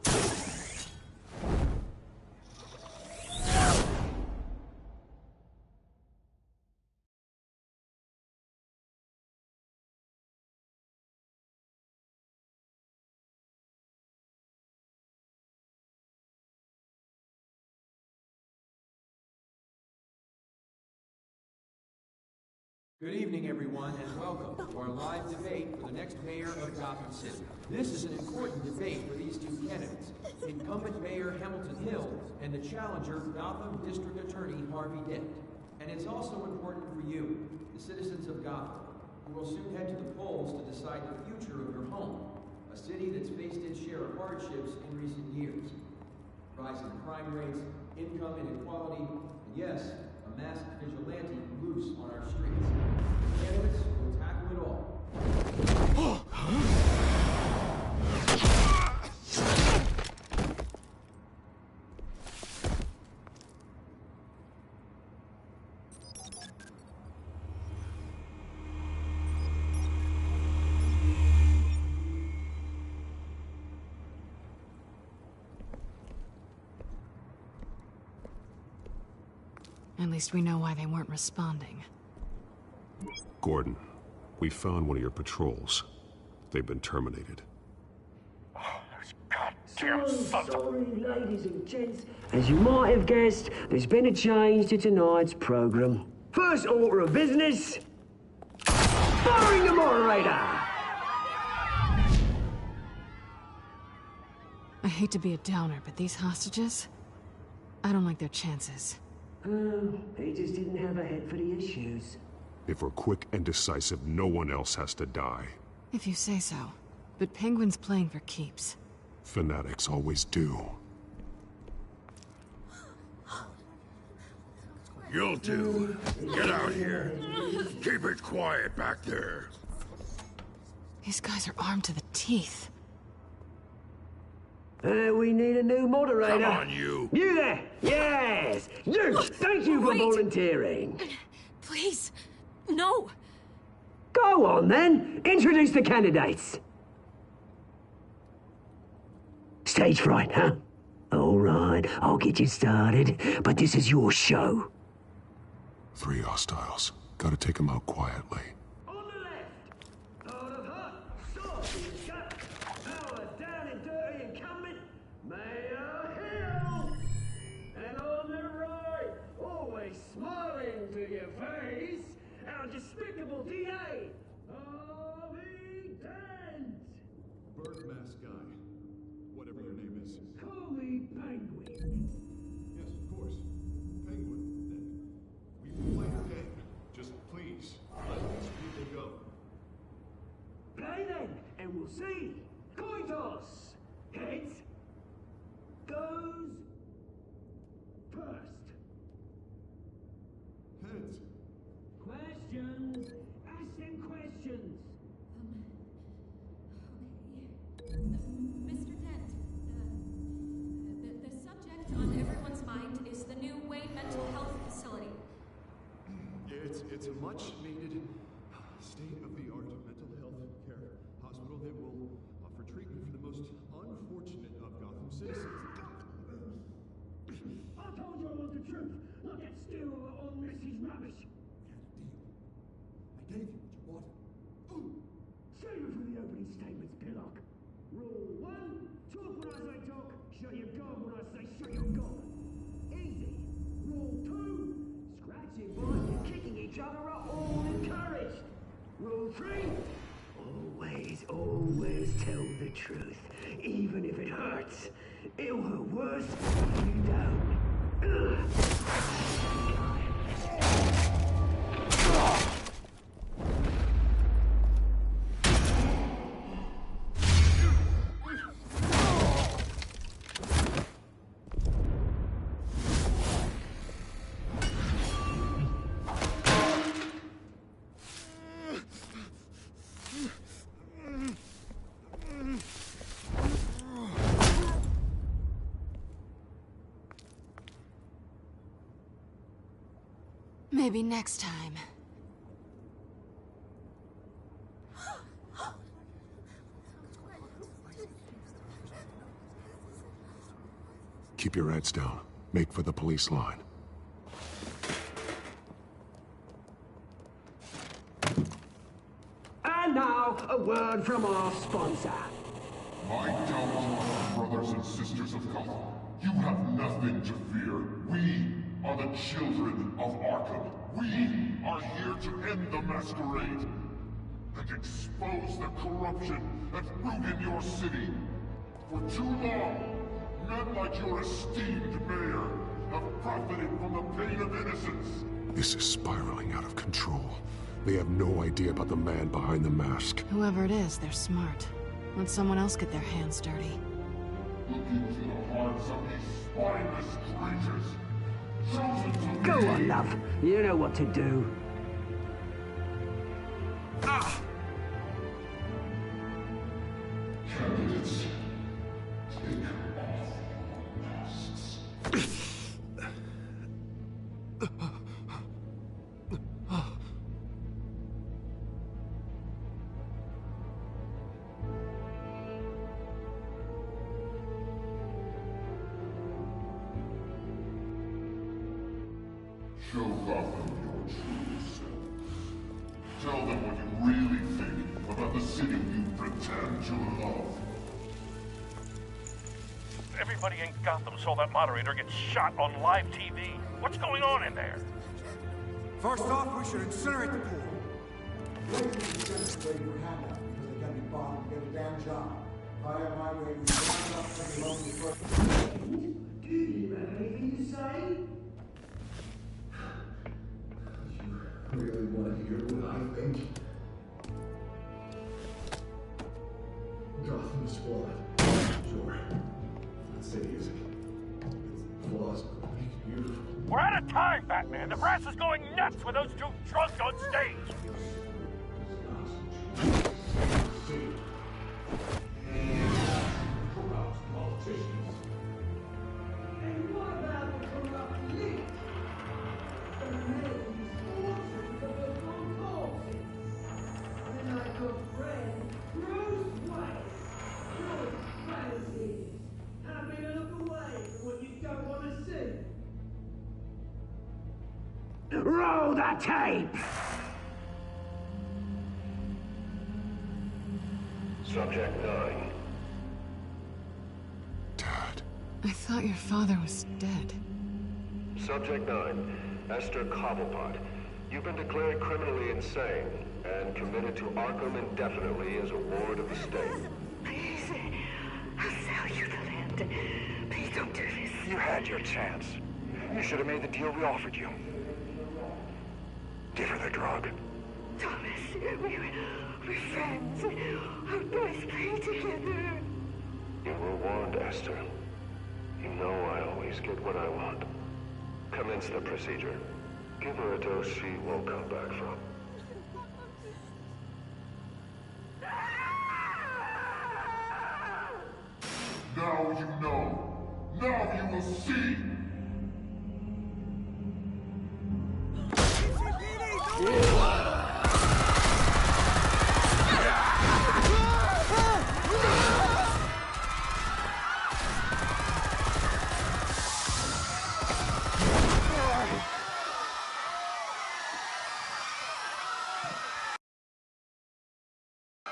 Speaker 9: Good evening, everyone, and welcome to our live debate for the next mayor of Gotham City. This is an important debate for these two candidates, incumbent Mayor Hamilton Hill and the challenger, Gotham District Attorney Harvey Dent. And it's also important for you, the citizens of Gotham, who will soon head to the polls to decide the future of your home, a city that's faced its share of hardships in recent years. Rising crime rates, income inequality, and yes, a masked vigilante loose on our streets. The candidates will tackle it all.
Speaker 20: At least we know why they weren't responding.
Speaker 19: Gordon, we found one of your patrols. They've been terminated.
Speaker 1: So sorry, ladies and gents. As you might have guessed, there's been a change to tonight's program. First order of business, firing the moderator.
Speaker 20: I hate to be a downer, but these hostages, I don't like their chances.
Speaker 1: He just didn't have a head for the issues.
Speaker 2: If we're quick and decisive, no one else has to die.
Speaker 20: If you say so. But Penguin's playing for keeps.
Speaker 2: Fanatics always do.
Speaker 10: You'll do. Get out here. Keep it quiet back there.
Speaker 20: These guys are armed to the teeth.
Speaker 1: We need a new moderator.
Speaker 10: Come on, you.
Speaker 1: You there! Yes! You! Thank you for volunteering.
Speaker 3: Please, no.
Speaker 1: Go on, then. Introduce the candidates. Stage fright, huh? All right, I'll get you started, but this is your show.
Speaker 2: 3 hostiles. Gotta take them out quietly.
Speaker 1: On the left, out of hot, saucy and cut, our down and dirty incumbent, Mayor Hill. And on the right, always smiling to your face, our despicable DA, Harvey Dent.
Speaker 2: Bird mask guy. Whatever your name is.
Speaker 1: Call me Penguin.
Speaker 2: Yes, of course. Penguin, then. We will play again. Just please, let these people go.
Speaker 1: Play then, and we'll see. Coin toss. Heads goes first.
Speaker 2: Heads.
Speaker 1: Questions. Ask them questions.
Speaker 3: Mr. Dent, the subject on everyone's mind is the new Wayne Mental Health Facility.
Speaker 2: It's a much-needed state-of-the-art mental health care hospital that will offer treatment for the most unfortunate of Gotham citizens.
Speaker 1: I told you I want the truth, not that still on message rubbish.
Speaker 17: I gave you what you wanted.
Speaker 1: Save it for the opening statements, Pillock. Rule 1, talk when I say talk, shut your gob when I say shut your gob. Easy. Rule 2, scratching, biting, and kicking each other are all encouraged. Rule 3, always tell the truth, even if it hurts. It'll hurt worse if you don't.
Speaker 20: Maybe next time.
Speaker 2: Keep your heads down. Make for the police line.
Speaker 1: And now, a word from our sponsor.
Speaker 12: My downfall, brothers and sisters of Gotham. You have nothing to fear. We are the children of Arkham. We are here to end the masquerade and expose the corruption that ruined your city. For too long, men like your esteemed mayor have profited from the pain of innocence.
Speaker 2: This is spiraling out of control. They have no idea about the man behind the mask.
Speaker 20: Whoever it is, they're smart. Let someone else get their hands dirty.
Speaker 12: Look into the hearts of these spineless creatures.
Speaker 1: Go on, love. You know what to do.
Speaker 12: Candidates, take off your masks. Show Gotham your true self. Tell them what you really think about the city you pretend to love.
Speaker 23: Everybody in Gotham saw that moderator get shot on live TV. What's going on in there?
Speaker 17: First off, we should incinerate the pool. Wait for the centigrade for handouts because they gotta be bought to get a damn job. Hire my way, we stand up for the local first.
Speaker 1: Do you have anything to say?
Speaker 6: Really want to hear what I think? Gotham's flawed. Sure. Let's say easy. Its flaws make it beautiful.
Speaker 23: We're out of time, Batman. The brass is going nuts with those two drunks on stage.
Speaker 6: Corrupt politicians. And what about the corrupt elite? The names fortunes of the concourse. And like your friend, Bruce Wayne. Your fantasies. Happy to look away from what you don't want to see.
Speaker 1: Roll the tape!
Speaker 16: Subject 9.
Speaker 20: I thought your father was dead.
Speaker 16: Subject 9, Esther Cobblepot. You've been declared criminally insane and committed to Arkham indefinitely as a ward of the state.
Speaker 13: Please, I'll sell you the land. Please don't do this.
Speaker 14: You had your chance. You should have made the deal we offered you. Give her the drug.
Speaker 13: Thomas, we're friends. Our boys play together.
Speaker 16: You were warned, Esther. You know I always get what I want. Commence the procedure. Give her a dose she won't come back from.
Speaker 12: Now you know. Now you will see.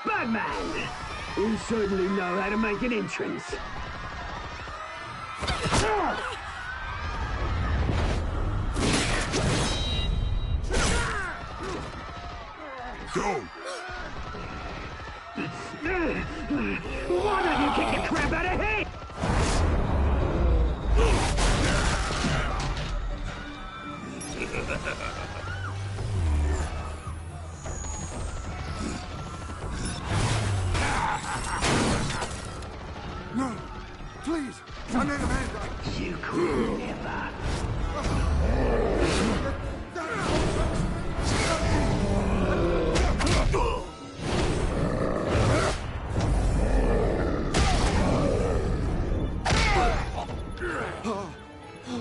Speaker 1: Batman! You certainly know how to make an entrance.
Speaker 12: Go!
Speaker 1: Why don't you kick the crap out of him?
Speaker 17: No! Please! I made a man right!
Speaker 1: You could never.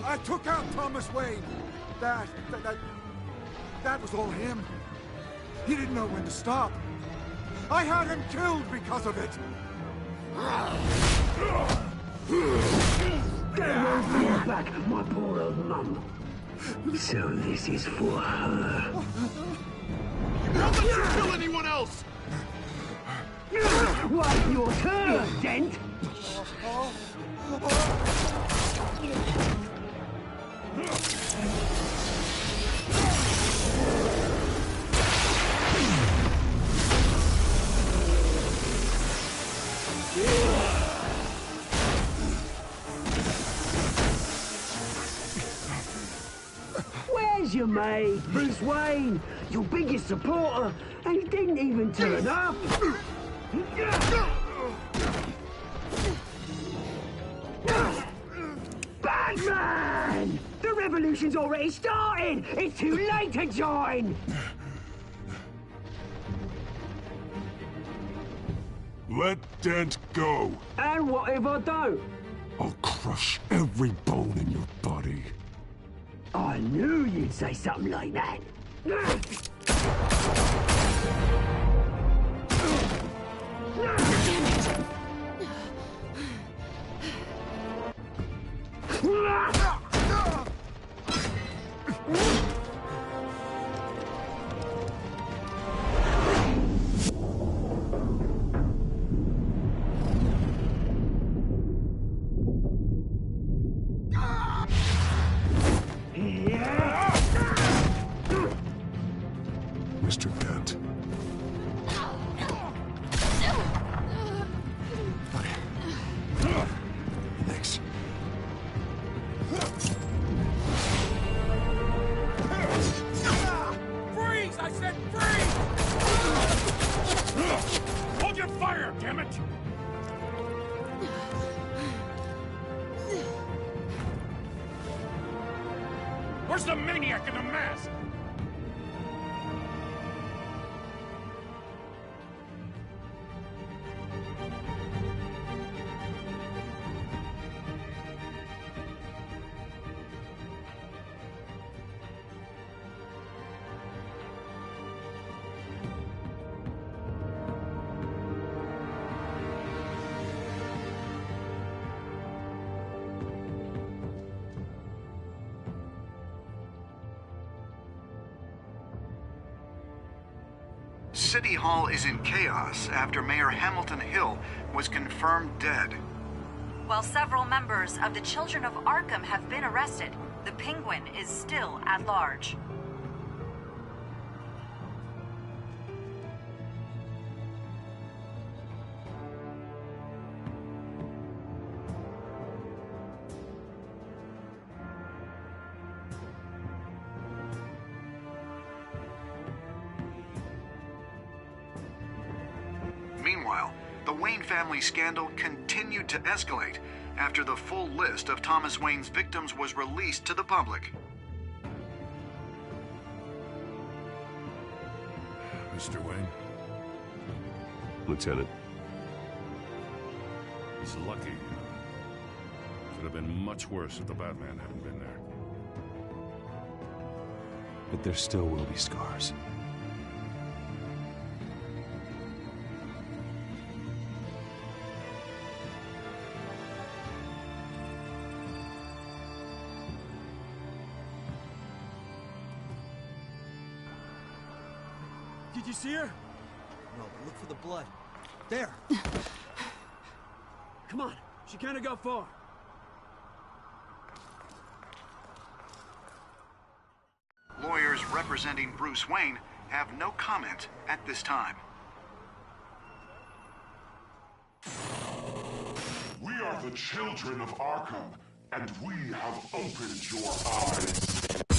Speaker 17: I took out Thomas Wayne. That was all him. He didn't know when to stop. I had him killed because of it.
Speaker 1: That won't bring back my poor old mum. So this is for her.
Speaker 10: Don't let you kill anyone else!
Speaker 1: What's your turn, Dent? Where's your mate, Bruce Wayne? Your biggest supporter, and he didn't even turn up. Batman! The revolution's already started! It's too late to join!
Speaker 12: Let Dent go.
Speaker 1: And what if I don't?
Speaker 12: I'll crush every bone in your body.
Speaker 1: I knew you'd say something like that.
Speaker 12: Mr. Dent. Thanks.
Speaker 17: Free
Speaker 10: Where's the maniac in the mask?
Speaker 22: City Hall is in chaos after Mayor Hamilton Hill was confirmed dead.
Speaker 5: While several members of the Children of Arkham have been arrested, the Penguin is still at large.
Speaker 22: Meanwhile, the Wayne family scandal continued to escalate after the full list of Thomas Wayne's victims was released to the public.
Speaker 10: Mr. Wayne?
Speaker 8: Lieutenant.
Speaker 4: He's lucky. Could have been much worse if the Batman hadn't been there.
Speaker 8: But there still will be scars.
Speaker 1: Did you see her? No, but look for the blood. There. Come on. She can't go far.
Speaker 22: Lawyers representing Bruce Wayne have no comment at this time.
Speaker 12: We are the children of Arkham, and we have opened your eyes.